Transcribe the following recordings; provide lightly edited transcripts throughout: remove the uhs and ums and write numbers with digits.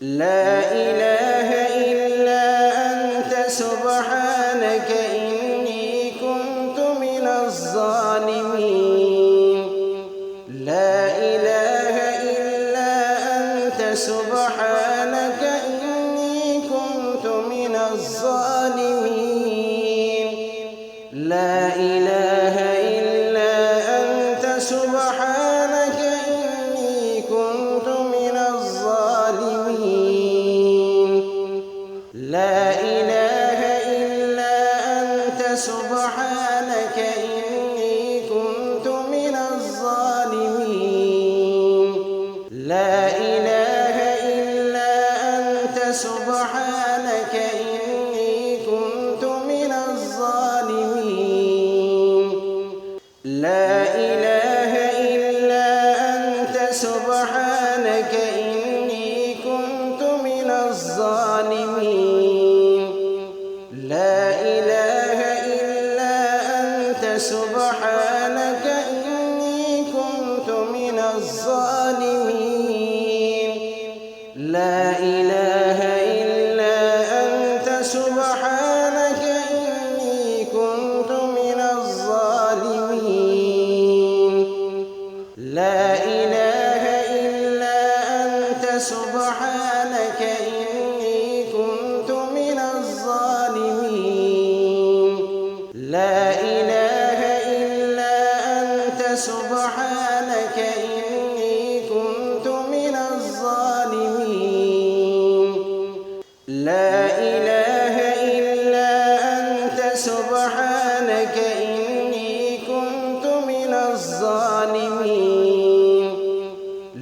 لا إله إلا أنت سبحانك إني كنت من الظالمين. لا إله إلا أنت سبحانك إني كنت من الظالمين. لا إله إلا أنت سبحانك إني كنت من الظالمين. لا إله إلا أنت سبحانك إني كنت من الظالمين. لا إله إلا أنت سبحانك إني كنت من الظالمين. لا إله إلا أنت سبحانك إني كنت من الظالمين. لا إله إلا أنت سبحانك إني كنت من الظالمين. لا إله إلا أنت سبحانك إني كنت من الظالمين. لا إله إلا أنت سبحانك إني كنت من الظالمين. لا إله إلا أنت سبحانك إني كنت من الظالمين. لا إله إلا أنت سبحانك إني كنت من الظالمين.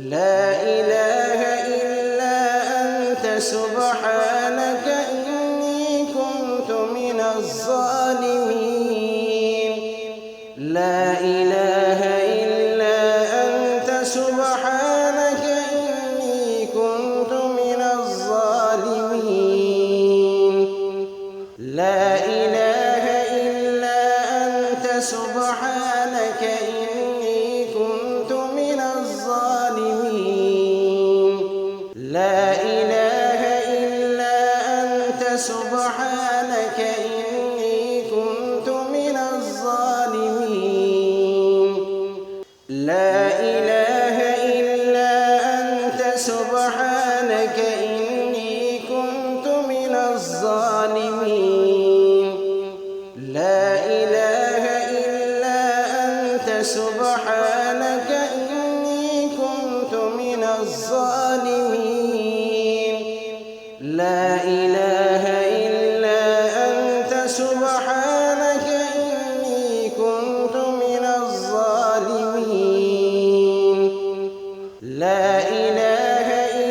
لا إله إلا أنت سبحانك إني كنت من الظالمين. لا إله إلا أنت سبحانك إني كنت من الظالمين. لا إله إلا أنت سبحانك إني كنت من الظالمين. لا إله إلا أنت سبحانك إني كنت من الظالمين. لا إله إلا أنت سبحانك إني كنت من الظالمين. لا إله إلا أنت سبحانك إني كنت من الظالمين. لا إله إلا أنت سبحانك إني كنت من الظالمين. لا إله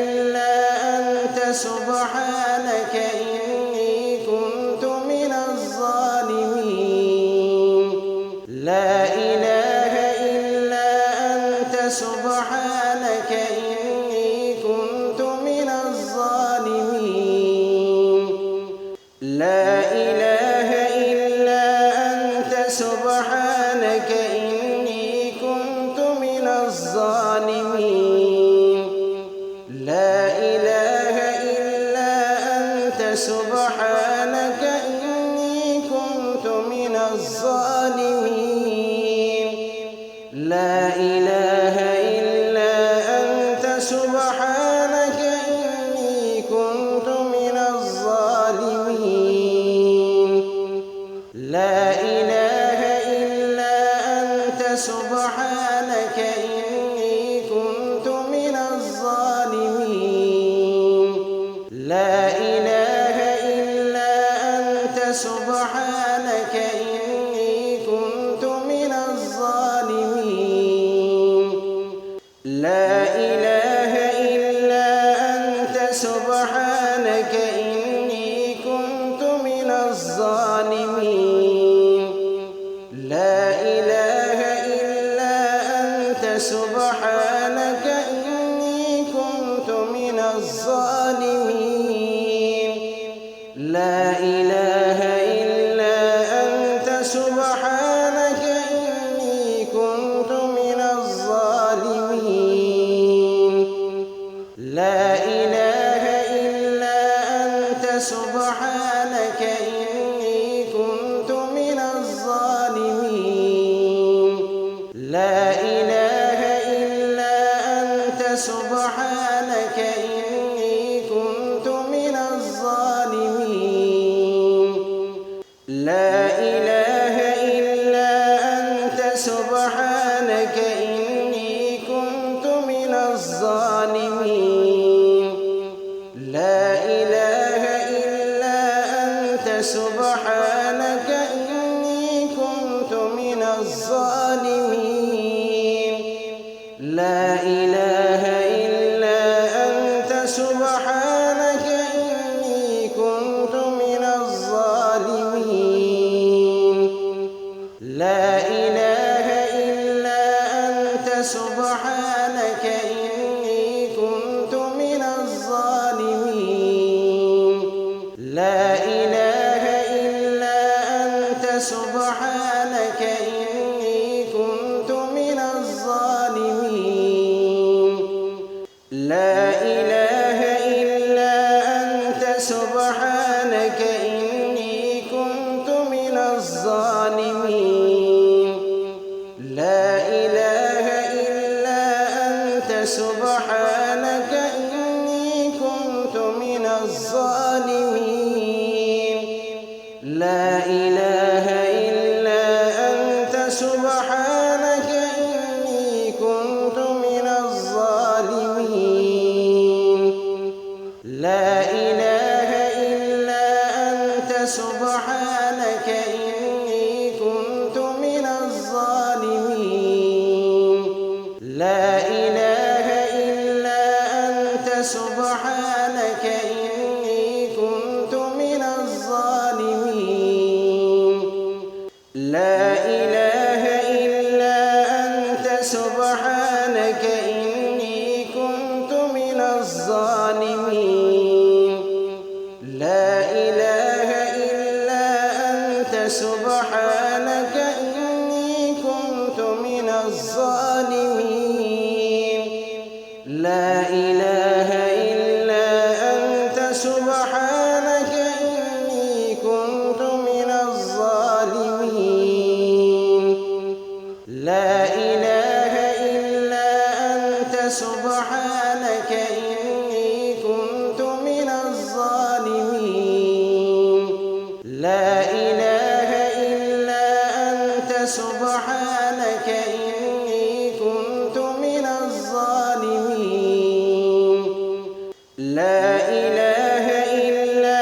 إلا أنت سبحانك إني كنت من الظالمين. لا إله إلا أنت سبحانك إني كنت من الظالمين. لا إله إلا أنت سبحانك إني كنت من الظالمين. لا إله إلا أنت سبحانك إني كنت من الظالمين. لا إله إلا أنت سبحانك إني كنت من الظالمين. لا إله إلا أنت سبحانك إني كنت من الظالمين. لا إله إلا أنت سبحانك إني كنت من الظالمين. لا إله إلا أنت سبحانك إني كنت من الظالمين. لا إله إلا أنت سبحانك إني كنت من الظالمين. لا إله إلا أنت سبحانك إني كنت من الظالمين. لا إله سبحانك إني كنت من الظالمين لا إله إلا أنت سبحانك إني كنت من الظالمين لا إله إلا أنت سبحانك إني كنت من الظالمين لا إله إلا أنت سبحانك إني كنت من الظالمين لا إله إلا أنت سبحانك إني كنت من الظالمين لا إله إلا أنت سبحانك إني كنت من الظالمين لا إله إلا أنت سبحانك إني كنت من الظالمين لا إله إلا أنت سبحانك إني كنت من الظالمين لا إله إلا أنت سبحانك إني كنت من الظالمين لا إله إلا أنت سبحانك إني كنت من الظالمين لا إله إلا أنت سبحانك إني كنت من الظالمين لا إله إلا أنت سبحانك إني كنت من الظالمين لا إله إلا أنت سبحانك إني كنت من الظالمين لا إله إلا أنت سبحانك إني كنت من الظالمين لا إله إلا أنت سبحانك إني كنت من الظالمين لا إله إلا أنت سبحانك إني كنت من الظالمين لا إله إلا أنت سبحانك إني كنت من الظالمين لا إله إلا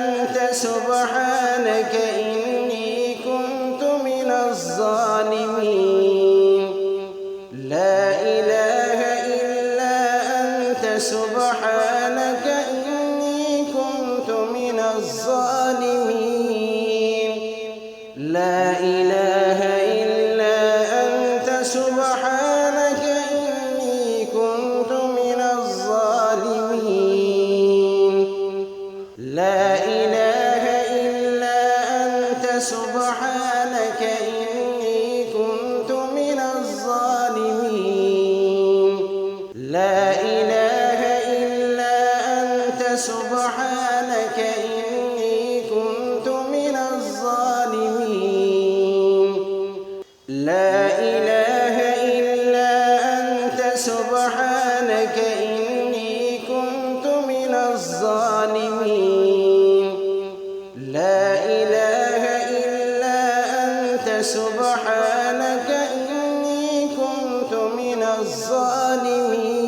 أنت سبحانك إني كنت من الظالمين لا إله إلا أنت سبحانك إني كنت من الظالمين لا إله إلا أنت سبحانك إني كنت من الظالمين لا إله إلا أنت سبحانك إني كنت من الظالمين لا إله إلا أنت سبحانك إني كنت من الظالمين لا إله إلا أنت سبحانك إني كنت من الظالمين لا إله إلا أنت سبحانك إني كنت من الظالمين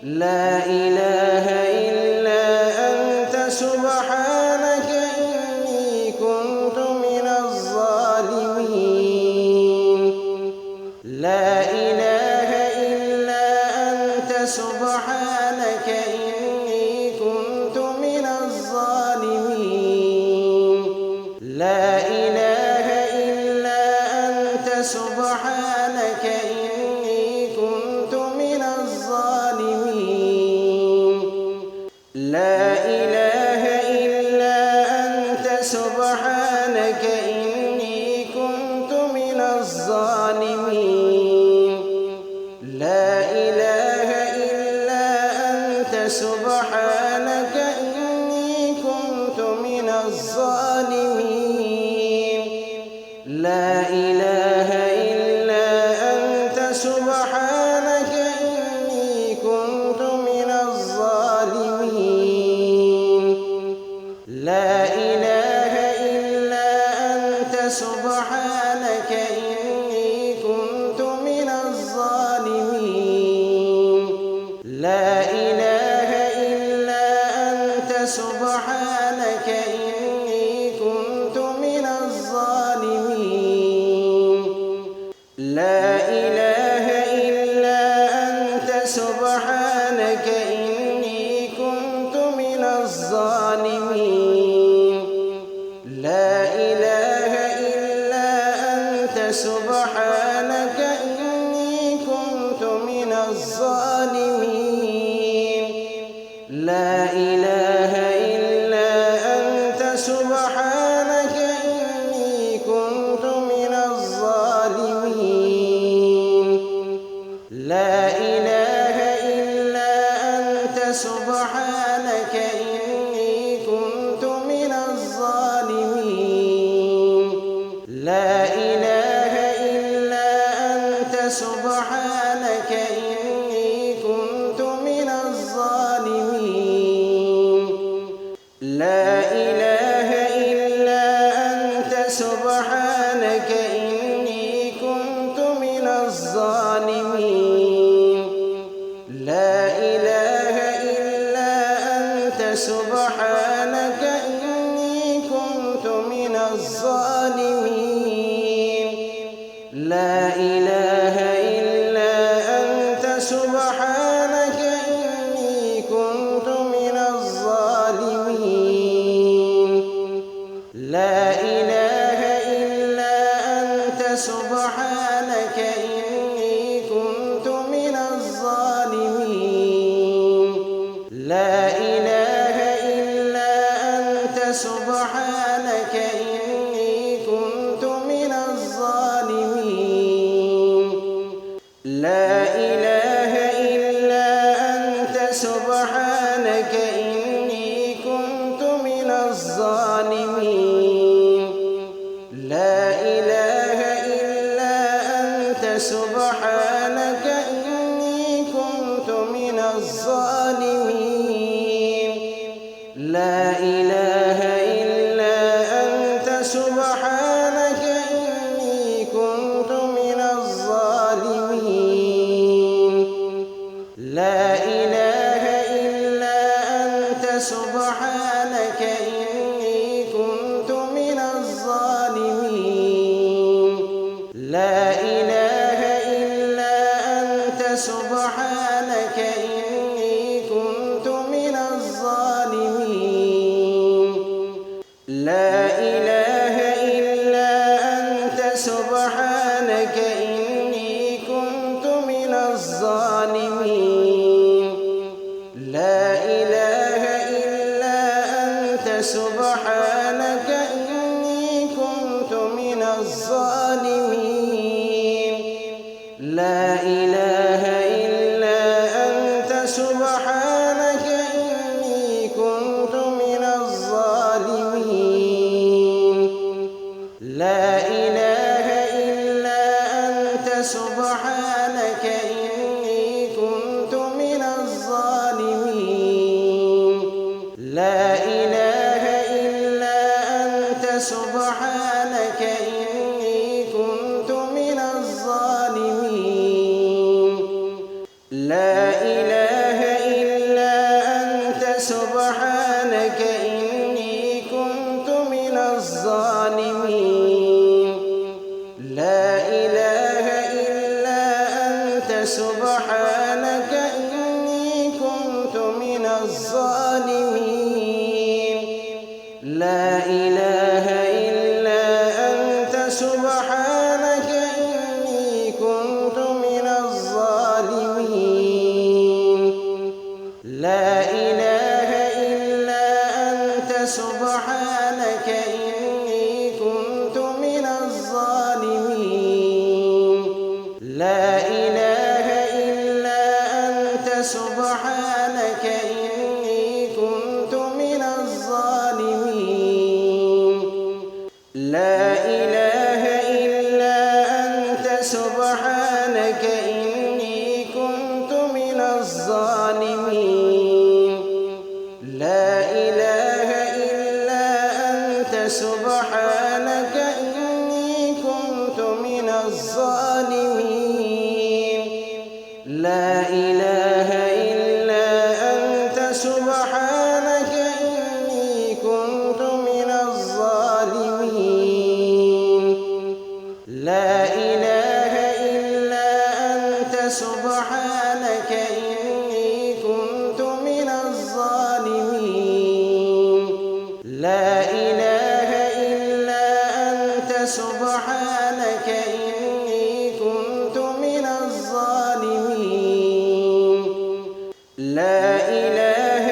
لا إله إلا أنت سبحانك إني كنت من الظالمين لا إله إلا أنت سبحانك إني كنت من الظالمين لا إله إلا أنت سبحانك إني كنت من الظالمين لا إله إلا أنت سبحانك إني كنت من الظالمين لا إله إلا أنت سبحانك إني لا إله إلا أنت سبحانك إني كنت من الظالمين. لا إله إلا أنت سبحانك إني كنت من الظالمين. لا إله إلا أنت سبحانك إني كنت من الظالمين. لا إله إلا أنت سبحانك إني كنت من الظالمين. لا إله إلا أنت سبحانك إني كنت من الظالمين. لا إله إلا أنت سبحانك إني كنت من الظالمين. لا إله إلا أنت سبحانك إني كنت من الظالمين. لا إله إلا أنت سبحانك إني كنت من الظالمين. لا إله إلا أنت سبحانك إني كنت من الظالمين. لا إله إلا أنت سبحانك إني كنت من الظالمين. لا إله إلا أنت سبحانك إني كنت من الظالمين. لا إله إلا أنت سبحانك إني كنت من الظالمين. لا إله إلا أنت سبحانك إني كنت من الظالمين. لا إله إلا أنت سبحانك إني كنت من الظالمين. لا إله إلا أنت سبحانك إني كنت من الظالمين. لا إله إلا أنت سبحانك إني كنت من الظالمين. لا إله إلا أنت سبحانك إني كنت من الظالمين. لا إله إلا أنت سبحانك إني كنت من الظالمين. لا إله إلا أنت سبحانك إني كنت من الظالمين. لا إله إلا أنت سبحانك إني كنت من الظالمين. لا إله إلا أنت سبحانك إني كنت من الظالمين. لا إله إلا أنت سبحانك إني كنت من الظالمين. لا إله إلا أنت سبحانك إني كنت من الظالمين. لا إله إلا أنت سبحانك إني كنت من الظالمين. لا إله إلا أنت سبحانك إني كنت من الظالمين. لا إله إلا أنت سبحانك إني كنت من الظالمين. لا إله إلا أنت سبحانك إني كنت من الظالمين. لا إله إلا أنت سبحانك إني كنت من الظالمين. لا إله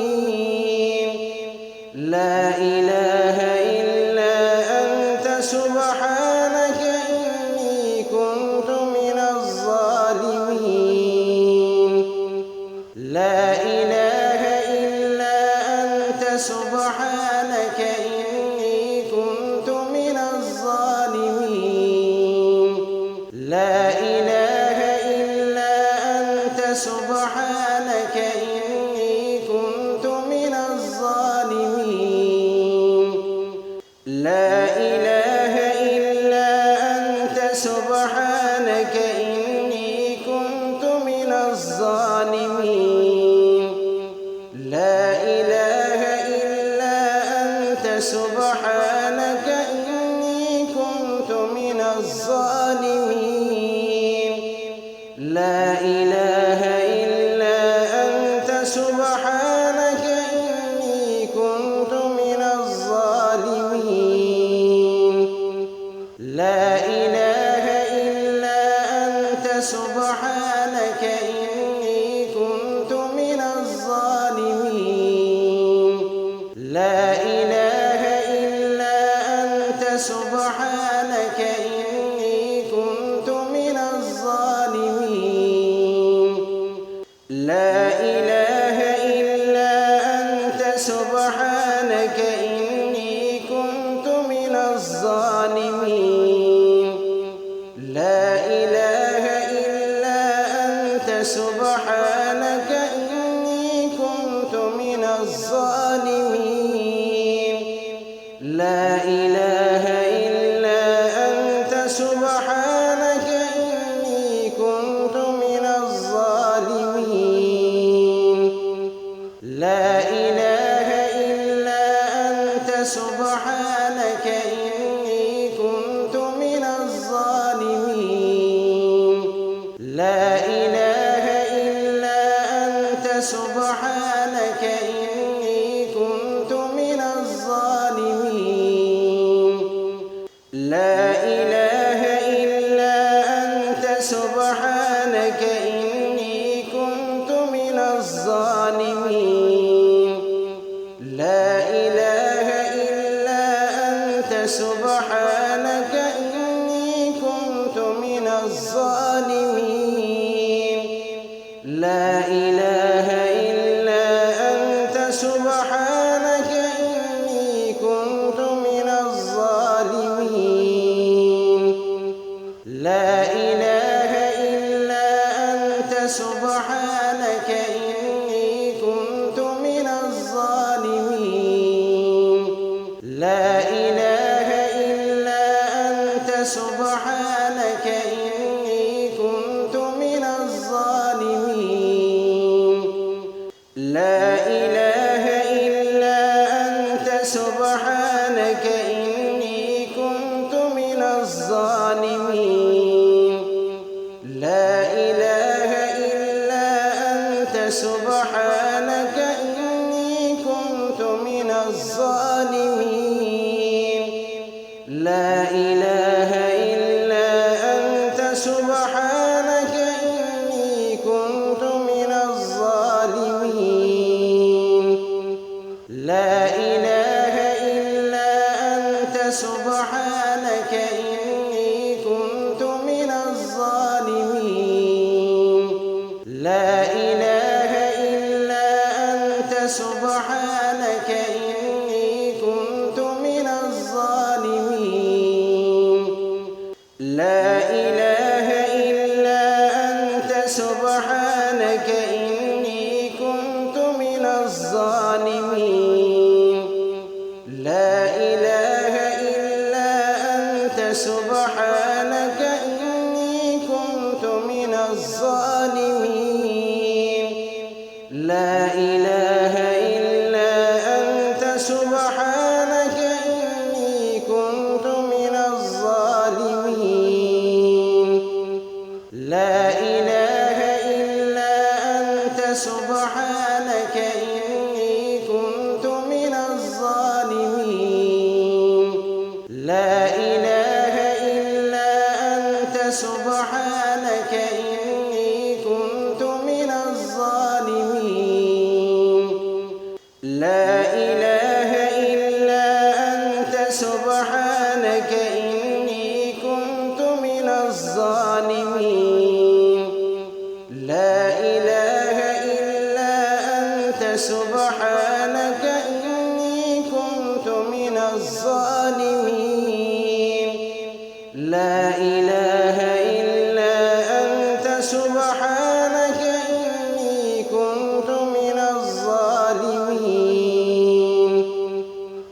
الظالمين لا إله إلا أنت سبحانك إني كنت من الظالمين لا إله إلا أنت سبحانك إني كنت من الظالمين لا إله إلا أنت سبحانك إني كنت من الظالمين لا إله إلا أنت سبحانك إني كنت من الظالمين لا إله إلا أنت سبحانك إني كنت من الظالمين لا إله إلا أنت سبحانك إني كنت من الظالمين لا إله إلا أنت سبحانك إني كنت من الظالمين لا إله إلا أنت سبحانك إني كنت من الظالمين لا إله إلا أنت سبحانك إني كنت من الظالمين لا إله إلا أنت سبحانك إني كنت من الظالمين لا إله إلا أنت سبحانك إني كنت من الظالمين لا إله إلا أنت سبحانك إني كنت من الظالمين لا إله إلا أنت سبحانك إني كنت من الظالمين لا إله إلا أنت سبحانك إني كنت من الظالمين لا إله إلا أنت سبحانك إني كنت من الظالمين لا إله إلا أنت سبحانك إني كنت من الظالمين لا إله إلا أنت سبحانك إني كنت من الظالمين لا إله إلا أنت سبحانك إني كنت من الظالمين لا إله إلا أنت سبحانك إني كنت من الظالمين لا إله إلا أنت سبحانك إني كنت من الظالمين لا إله إلا أنت سبحانك إني كنت من الظالمين لا إله إلا أنت سبحانك إني كنت من الظالمين لا إله إلا أنت سبحانك إني كنت من الظالمين لا إله إلا أنت سبحانك إني كنت من الظالمين لا إله إلا أنت سبحانك إني كنت من الظالمين لا إله إلا أنت سبحانك إني كنت من الظالمين لا إله إلا أنت سبحانك إني كنت من الظالمين لا إله إلا أنت سبحانك إني كنت من الظالمين سبحانك إني كنت من الظالمين لا إله إلا أنت سبحانك إني كنت من الظالمين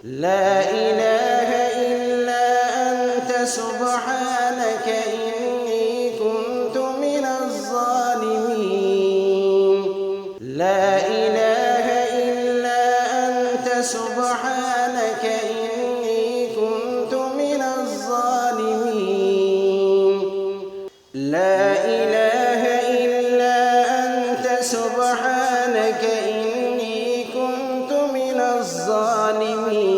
لا إله إلا أنت سبحانك إني كنت من الظالمين لا إله إلا أنت سبحانك إني كنت من الظالمين لا إله إلا أنت سبحانك إني كنت من الظالمين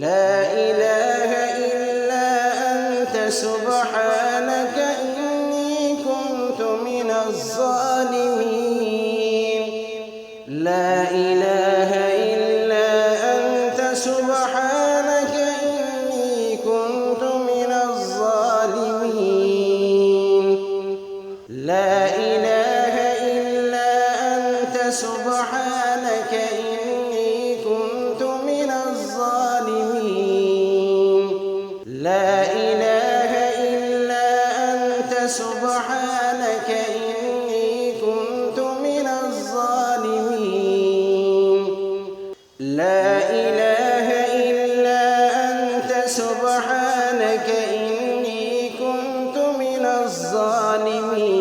لا إله إلا أنت سبحانك إني كنت من الظالمين لا إله إلا أنت سبحانك إني كنت من الظالمين لا إله إلا أنت سبحانك إني كنت من الظالمين لا إله إلا أنت سبحانك إني كنت من الظالمين لا إله إلا أنت سبحانك إني كنت من الظالمين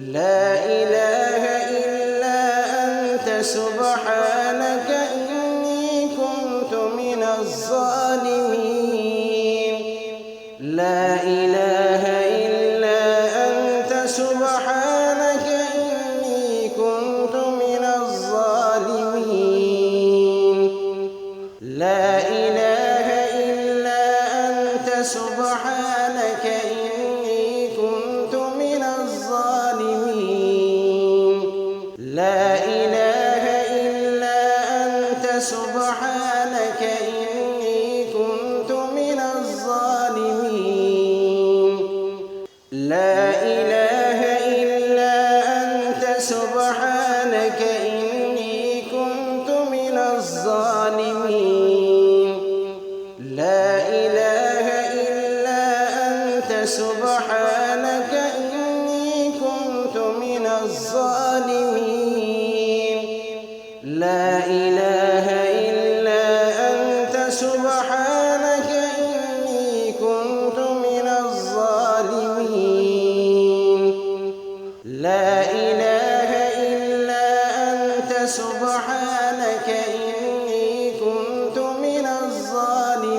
لا إله إلا أنت سبحانك إني كنت من الظالمين لا إله إلا أنت سبحانك إني كنت من الظالمين لا إله إلا أنت سبحانك إني كنت من الظالمين لا إله إلا أنت سبحانك إني كنت من الظالمين لا إله إلا أنت سبحانك إني كنت من الظالمين لا إله إلا أنت سبحانك إني كنت من الظالمين لا إله إلا أنت سبحانك إني كنت من الظالمين لا إله إلا أنت سبحانك إني كنت من الظالمين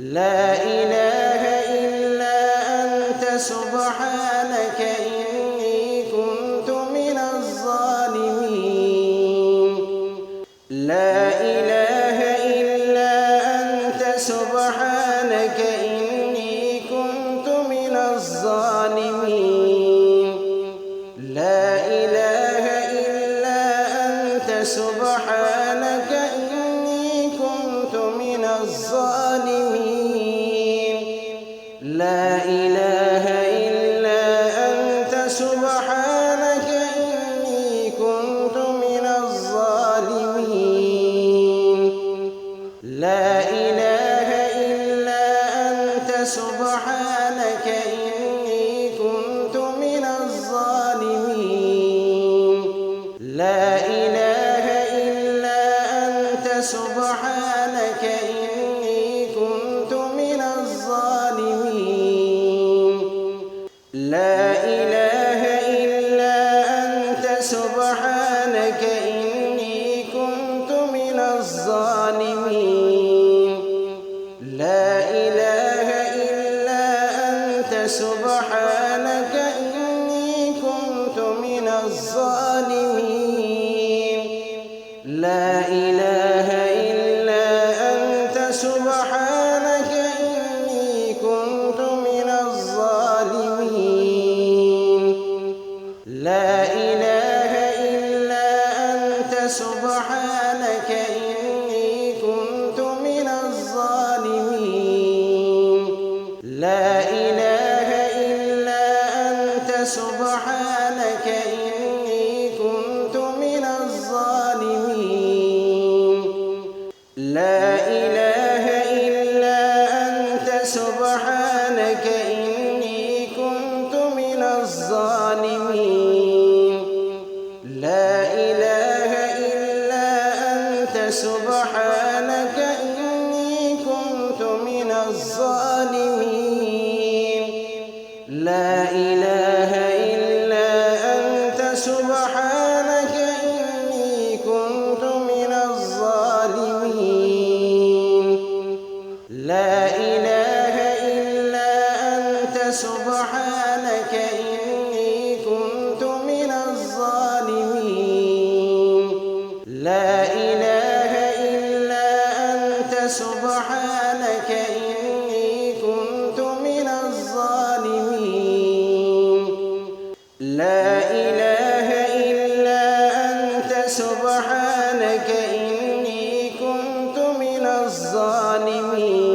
لا إله إلا أنت سبحانك إني كنت من الظالمين لا إله إلا أنت سبحانك إني كنت من الظالمين لا إله إلا أنت سبحانك إني كنت من الظالمين لا إله إلا أنت سبحانك إني كنت من الظالمين لا إله إلا أنت سبحانك إني كنت من الظالمين لا إله إلا أنت سبحانك إني كنت من الظالمين لا إله إلا أنت سبحانك إني كنت من الظالمين لا إله إلا أنت سبحانك إني كنت من الظالمين لا إله إلا أنت سبحانك إني كنت من الظالمين لا إله إلا أنت سبحانك إني كنت من الظالمين لا إله إلا أنت سبحانك الظالمين لا إله إلا أنت سبحانك إني كنت من الظالمين لا إله إلا أنت سبحانك إني كنت من الظالمين لا إله إلا أنت سبحانك إني كنت من الظالمين لا إله إلا أنت سبحانك إني كنت من الظالمين لا إله إلا أنت سبحانك إني كنت من الظالمين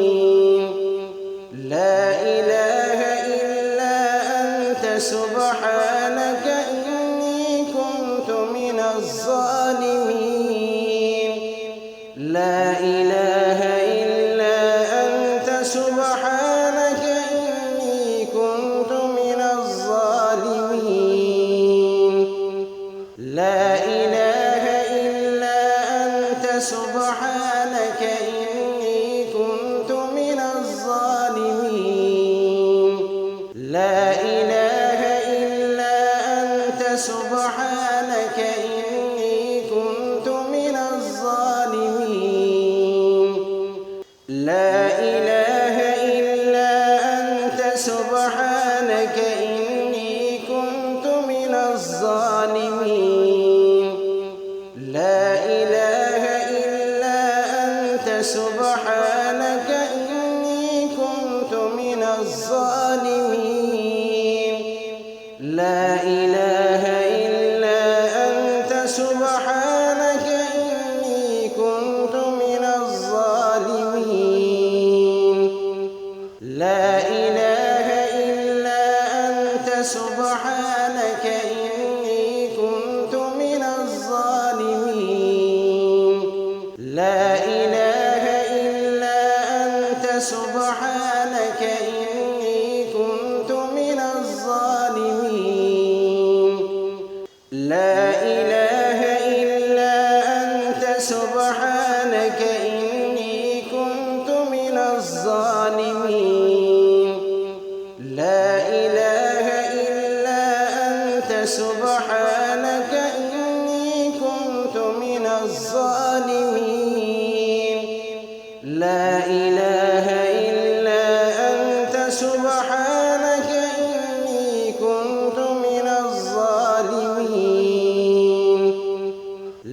لا إله إلا أنت سبحانك إني كنت من الظالمين لا إله إلا أنت سبحانك إني كنت من الظالمين لا إله إلا أنت سبحانك إني كنت من الظالمين لا إله إلا أنت سبحانك إني كنت من الظالمين لا إله إلا أنت سبحانك إني كنت من الظالمين لا إله إلا أنت سبحانك إني كنت من الظالمين لا إله إلا أنت سبحانك إني كنت من الظالمين لا إله إلا أنت سبحانك إني كنت من الظالمين لا إله إلا أنت سبحانك إني كنت من الظالمين لا إله إلا أنت سبحانك إني كنت من الظالمين لا إله إلا أنت سبحانك إني كنت من الظالمين لا إله إلا أنت سبحانك إني كنت من الظالمين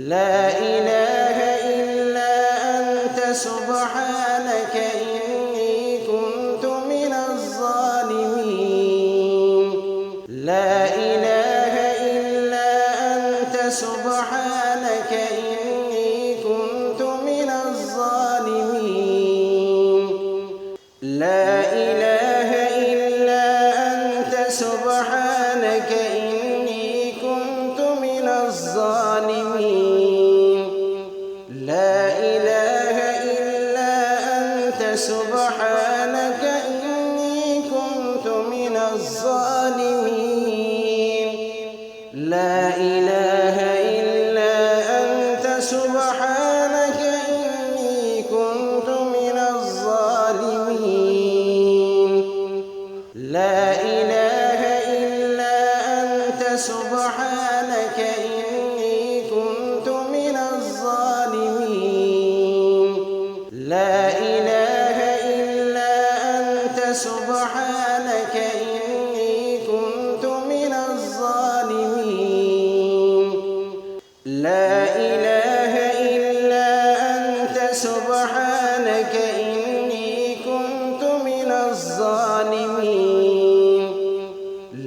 لا إله إلا أنت سبحانك إني كنت من الظالمين لا إله إلا أنت سبحانك إني كنت من الظالمين لا إله إلا أنت سبحانك إني كنت من الظالمين لا إله إلا أنت سبحانك إني كنت من الظالمين لا إله إلا أنت سبحانك إني كنت من الظالمين لا إله إلا أنت سبحانك إني كنت من الظالمين لا إله إلا أنت سبحانك إني كنت من الظالمين لا إله إلا أنت سبحانك إني كنت من الظالمين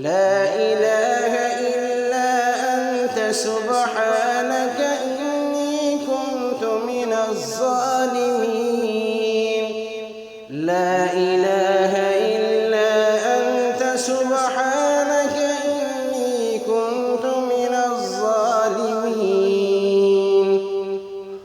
لا إله إلا أنت سبحانك إني كنت من الظالمين لا إله إلا أنت سبحانك إني كنت من الظالمين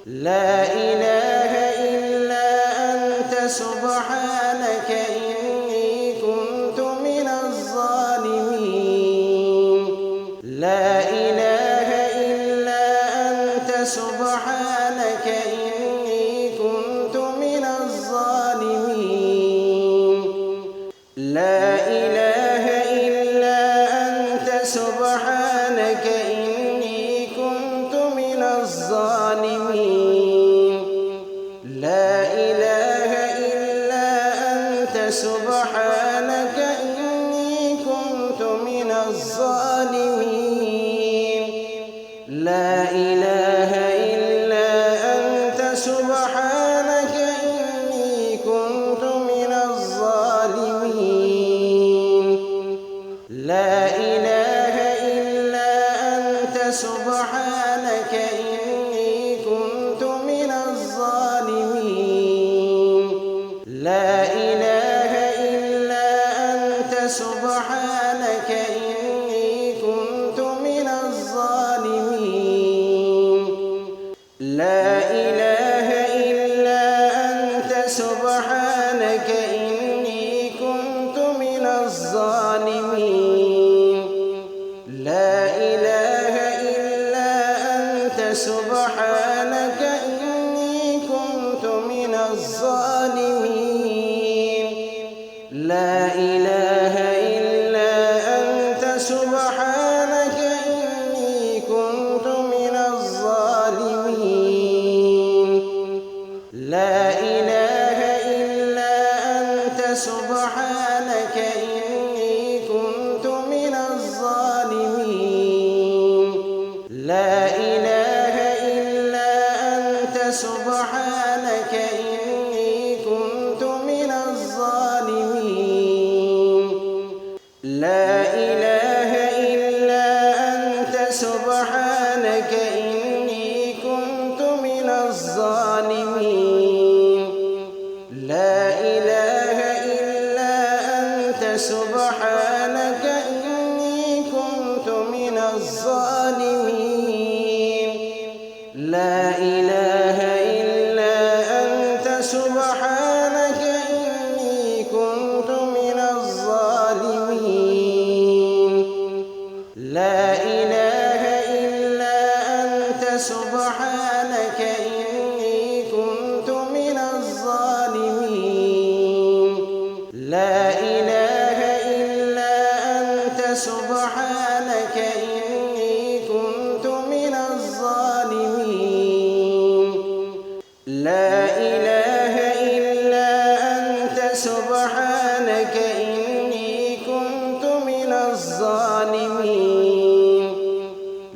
لا إله إلا أنت سبحانك إني كنت من الظالمين لا إله إلا أنت سبحانك إني كنت من الظالمين لا إله إلا أنت سبحانك إني كنت من الظالمين لا إله إلا أنت سبحانك إني كنت من الظالمين لا إله إلا أنت سبحانك إني كنت من الظالمين لا إله إلا أنت سبحانك إني كنت من الظالمين لا إله إلا أنت سبحانك إني كنت من الظالمين لا إله إلا أنت سبحانك إني كنت من الظالمين لا إله إلا أنت سبحانك إني كنت من الظالمين لا إله إلا أنت سبحانك إني كنت من الظالمين لا إله إلا أنت سبحانك إني كنت من الظالمين لا إله إلا أنت سبحانك إني كنت من الظالمين لا إله إلا أنت سبحانك إني كنت من الظالمين لا إله إلا أنت سبحانك إني كنت من الظالمين لا إله إلا أنت سبحانك إني كنت من الظالمين لا إله إلا أنت سبحانك إني كنت من الظالمين لا إله إلا أنت سبحانك إني كنت من الظالمين لا إله إلا أنت سبحانك إني كنت من الظالمين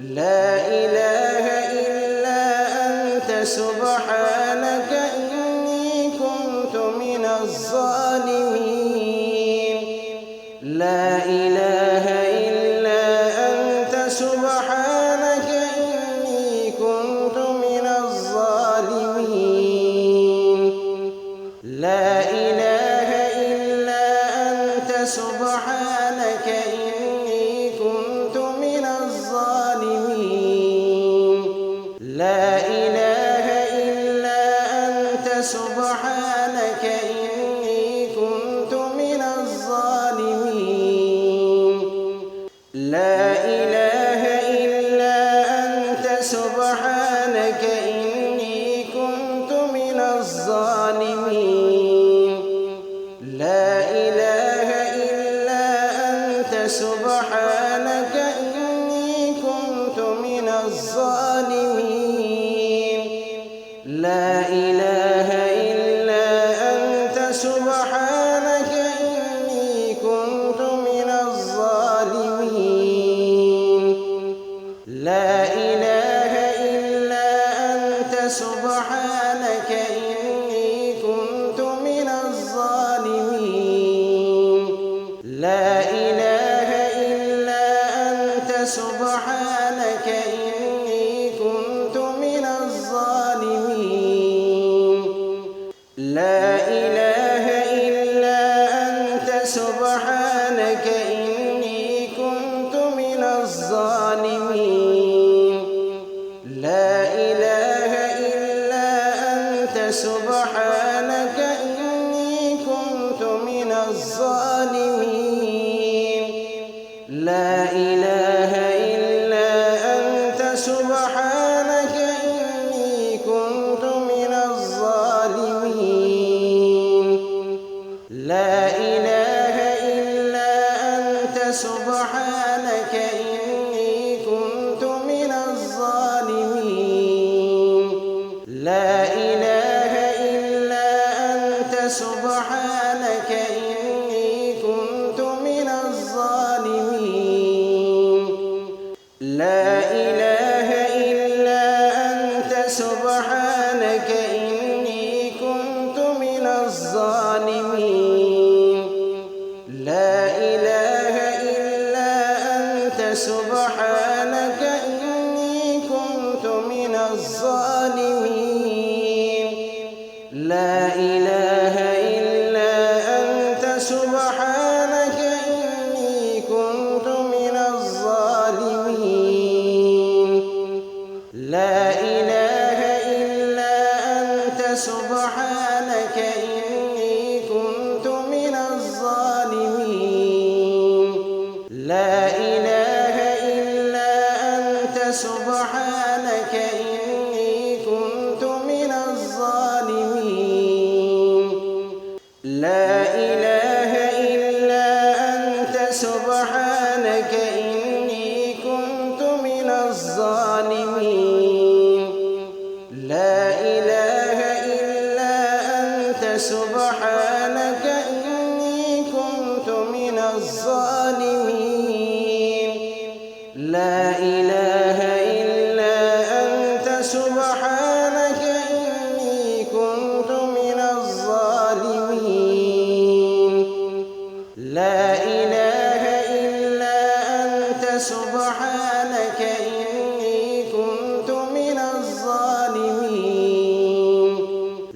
لا إله إلا أنت سبحانك إني كنت من الظالمين لا إله إلا أنت سبحانك إني كنت من الظالمين لا إله إلا أنت سبحانك إني كنت من الظالمين لا إله إلا أنت سبحانك إني كنت من الظالمين لا إله إلا أنت سبحانك إني كنت من الظالمين لا إله إلا أنت سبحانك إني كنت من الظالمين لا إله إلا أنت سبحانك إني كنت من الظالمين لا إله إلا أنت سبحانك إني كنت من الظالمين لا إله إلا أنت سبحانك إني كنت من الظالمين لا إله إلا أنت سبحانك إني كنت من الظالمين لا إله إلا أنت سبحانك إني كنت من الظالمين لا إله إلا سبحانك إني كنت من الظالمين لا إله إلا أنت سبحانك إني كنت من الظالمين لا إله إلا أنت سبحانك إني كنت من الظالمين لا إله إلا أنت سبحانك إني كنت من الظالمين لا إله إلا أنت سبحانك إني كنت من الظالمين لا إله إلا أنت سبحانك إني كنت من الظالمين لا إله إلا أنت سبحانك إني كنت من الظالمين لا إله إلا أنت سبحانك إني كنت من الظالمين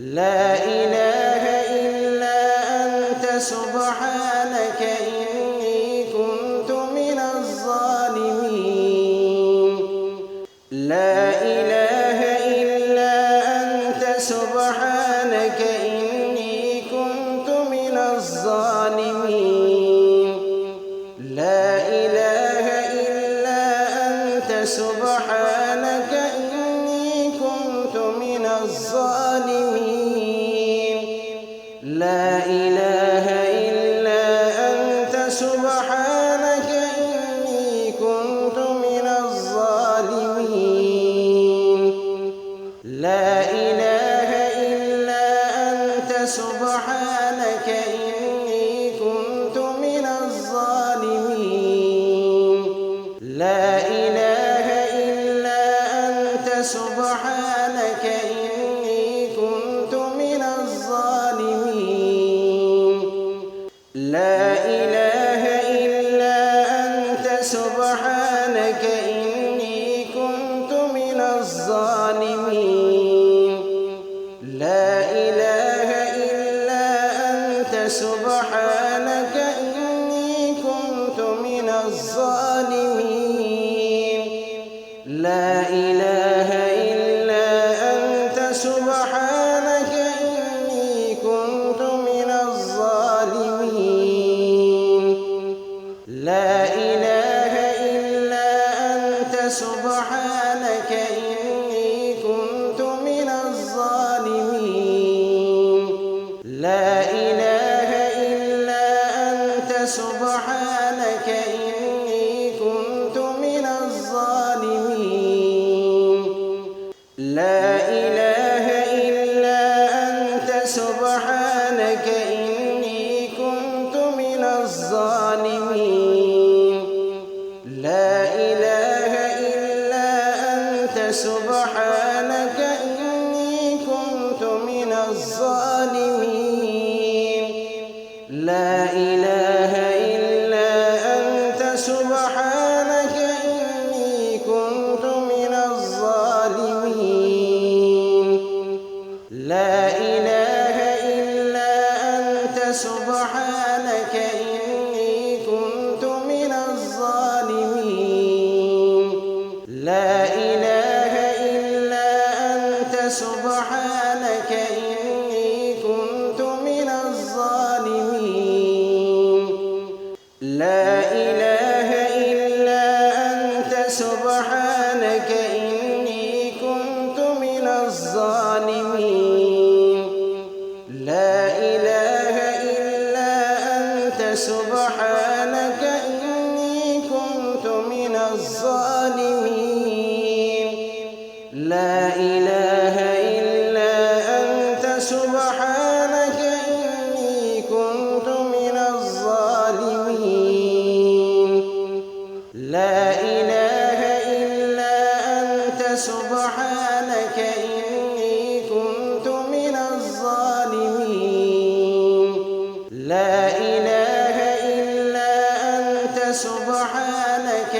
لا إله إلا أنت سبحانك إني كنت من الظالمين لا إله إلا أنت سبحانك إني كنت من الظالمين لا إله إلا أنت سبحانك إني كنت من الظالمين لا إله إلا أنت سبحانك إني كنت من الظالمين لا إله إلا أنت سبحانك إني كنت من الظالمين لا إله إلا أنت سبحانك إني كنت من الظالمين لا إله إلا أنت سبحانك إني كنت من الظالمين لا إله إلا أنت سبحانك إني كنت من الظالمين لا إله إلا أنت سبحانك إني كنت من الظالمين لا إله إلا أنت سبحانك إني كنت من الظالمين لا إله إلا أنت سبحانك إني كنت من الظالمين لا إله إلا أنت سبحانك إني كنت من الظالمين لا إله إلا أنت سبحانك إني كنت من الظالمين لا إله إلا أنت سبحانك إني كنت من الظالمين لا إله إلا أنت سبحانك إني كنت من الظالمين لا إله إلا أنت سبحانك إني كنت من الظالمين لا إله إلا أنت سبحانك إني كنت من الظالمين لا إله إلا أنت سبحانك إني كنت من الظالمين لا إله إلا أنت سبحانك إني كنت من الظالمين لا إله إلا أنت سبحانك إني كنت من الظالمين لا إله إلا أنت سبحانك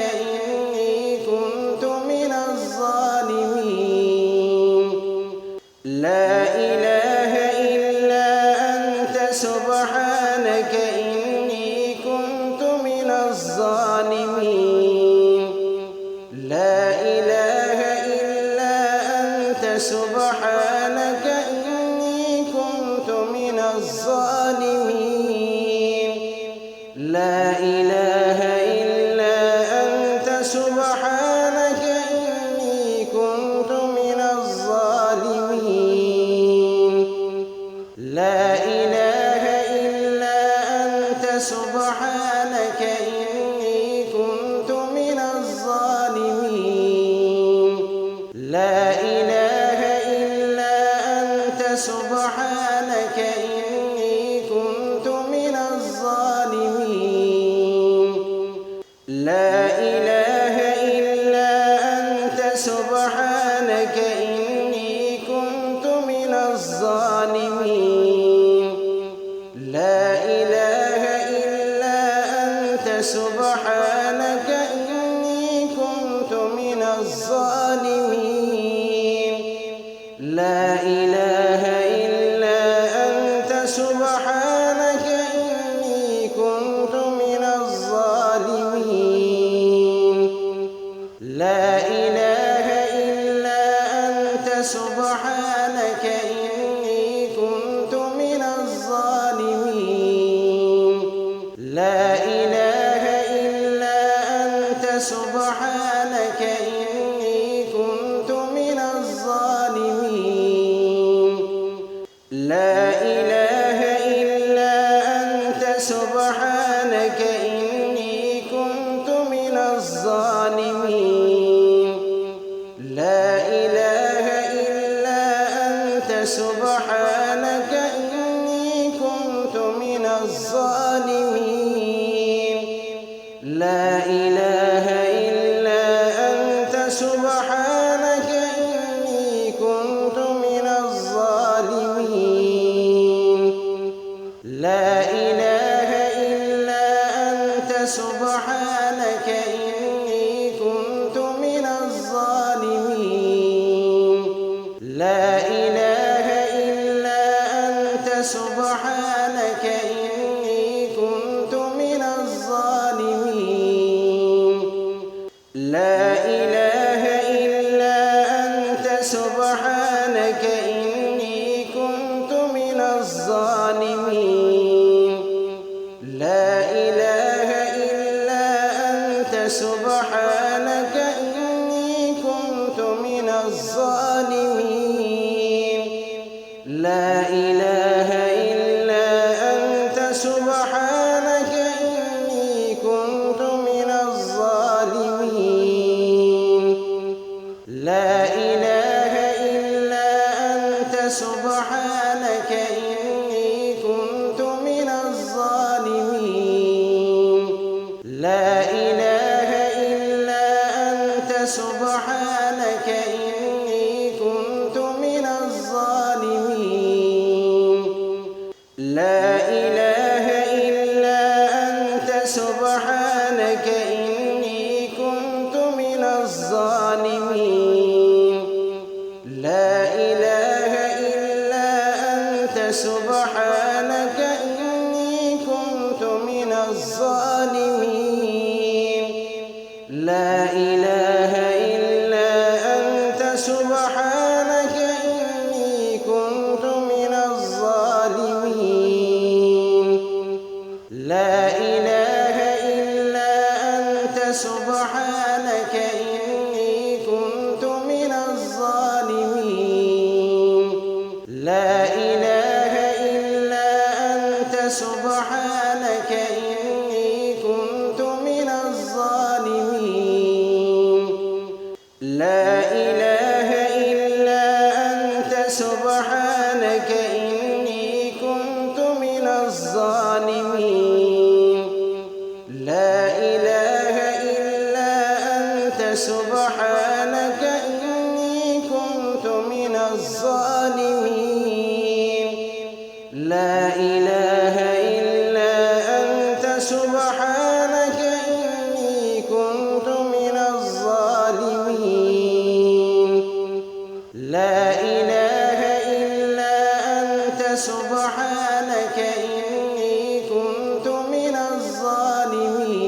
سبحانك إني كنت من الظالمين لا إله إلا أنت سبحانك إني كنت من الظالمين لا إله إلا أنت سبحانك إني كنت من الظالمين لا إله إلا أنت سبحانك إني كنت من الظالمين لا إله إلا أنت سبحانك إني كنت من الظالمين لا إله إلا أنت سبحانك إني كنت من الظالمين لا إله إلا أنت سبحانك إني كنت من الظالمين لا إله إلا أنت سبحانك إني كنت من الظالمين لا إله إلا أنت سبحانك إني كنت من الظالمين لا إله إلا أنت سبحانك إني كنت من الظالمين لا إله إلا أنت سبحانك إني كنت من الظالمين لا إله إلا أنت سبحانك إني كنت من الظالمين لا إله إلا أنت سبحانك إني كنت من الظالمين لا إله إلا أنت سبحانك إني كنت من الظالمين لا إله إلا أنت سبحانك إني كنت من الظالمين لا إله إلا أنت سبحانك إني كنت من الظالمين لا إله إلا أنت سبحانك إني كنت من الظالمين لا إله إلا أنت سبحانك إني كنت من الظالمين لا إله إلا أنت سبحانك إني كنت من الظالمين لا إله إلا أنت سبحانك إني كنت من الظالمين لا إله إلا أنت سبحانك إني كنت من الظالمين لا إله إلا أنت سبحانك إني كنت من الظالمين لا إله إلا أنت سبحانك إني كنت من الظالمين لا إله إلا أنت سبحانك إني كنت من الظالمين لا إله إلا أنت سبحانك إني كنت من الظالمين لا إله إلا أنت سبحانك إني كنت من الظالمين لا إله إلا أنت سبحانك إني كنت من الظالمين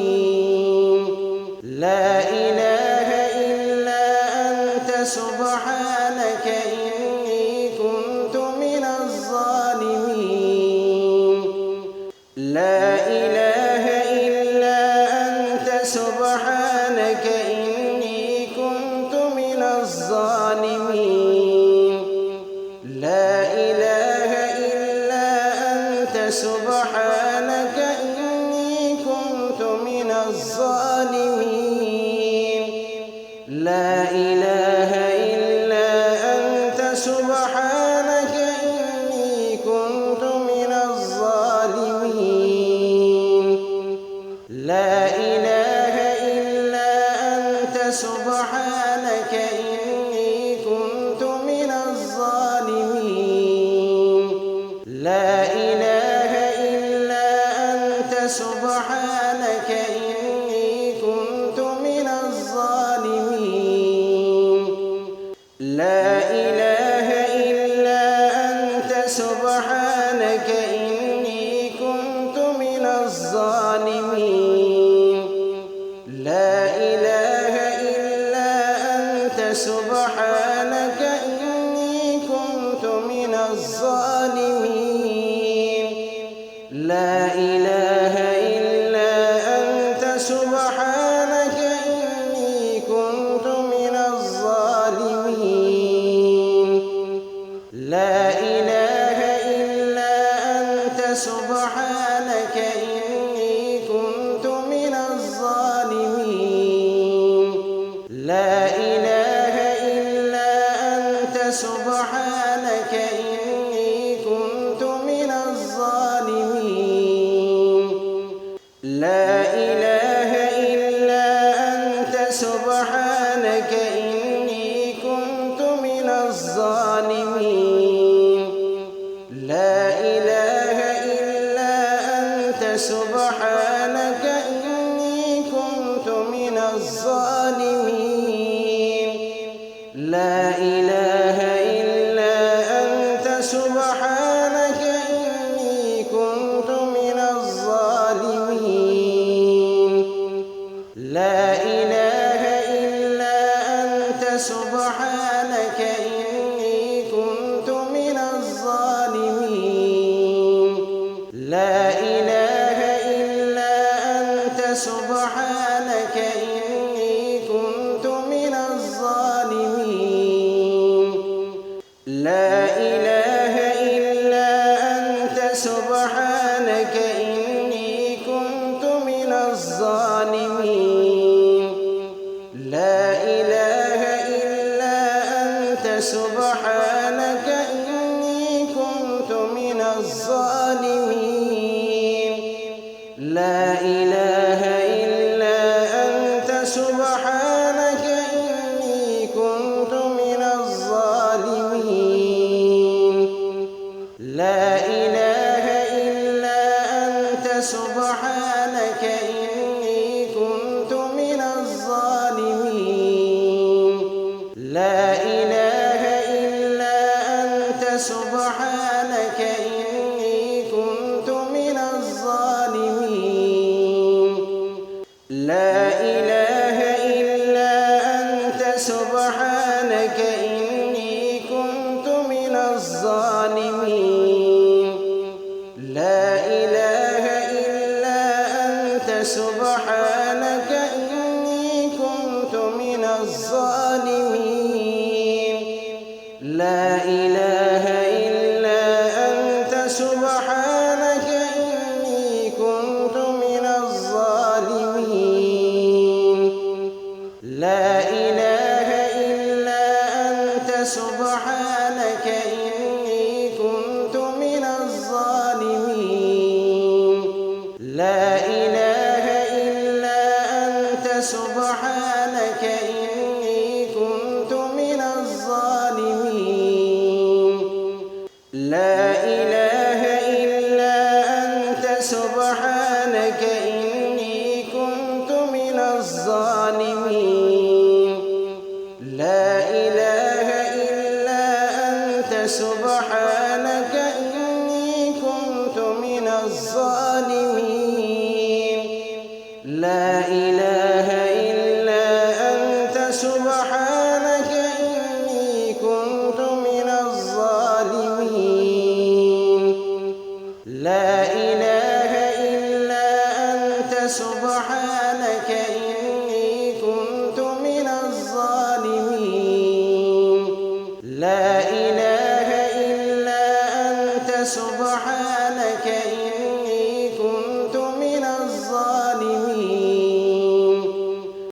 لا إله إلا أنت سبحانك إني كنت من الظالمين لا إله إلا أنت سبحانك إني لا إله إلا أنت سبحانك إني كنت من الظالمين لا إله إلا أنت سبحانك إني كنت من الظالمين لا إله إلا أنت سبحانك إني كنت من الظالمين لا إله إلا أنت سبحانك إني كنت من الظالمين لا إله إلا أنت سبحانك إني كنت من الظالمين لا إله إلا أنت سبحانك إني كنت من الظالمين لا إله إلا أنت سبحانك إني كنت من الظالمين لا إله إلا أنت سبحانك إني كنت من الظالمين لا إله إلا أنت سبحانك إني كنت من الظالمين لا إله إلا أنت سبحانك إني كنت من الظالمين لا إله إلا أنت سبحانك إني كنت من الظالمين لا إله إلا أنت سبحانك إني كنت من الظالمين لا إله إلا أنت سبحانك إني كنت من الظالمين لا إله إلا أنت سبحانك إني كنت من الظالمين لا إله إلا أنت سبحانك إني كنت من الظالمين لا إله إلا أنت سبحانك إني كنت من الظالمين لا إله إلا أنت سبحانك إني كنت من الظالمين لا إله إلا أنت سبحانك إني كنت من الظالمين لا إله إلا أنت سبحانك إني كنت من الظالمين لا إله إلا أنت سبحانك إني كنت من الظالمين لا إله إلا أنت سبحانك إني كنت من الظالمين لا إله إلا أنت سبحانك إني كنت من الظالمين لا إله إلا أنت سبحانك إني كنت من الظالمين لا إله إلا أنت سبحانك إني كنت من الظالمين لا إله إلا أنت سبحانك إني كنت من الظالمين لا إله إلا أنت سبحانك إني كنت من الظالمين لا إله إلا أنت سبحانك إني كنت من الظالمين لا إله إلا أنت سبحانك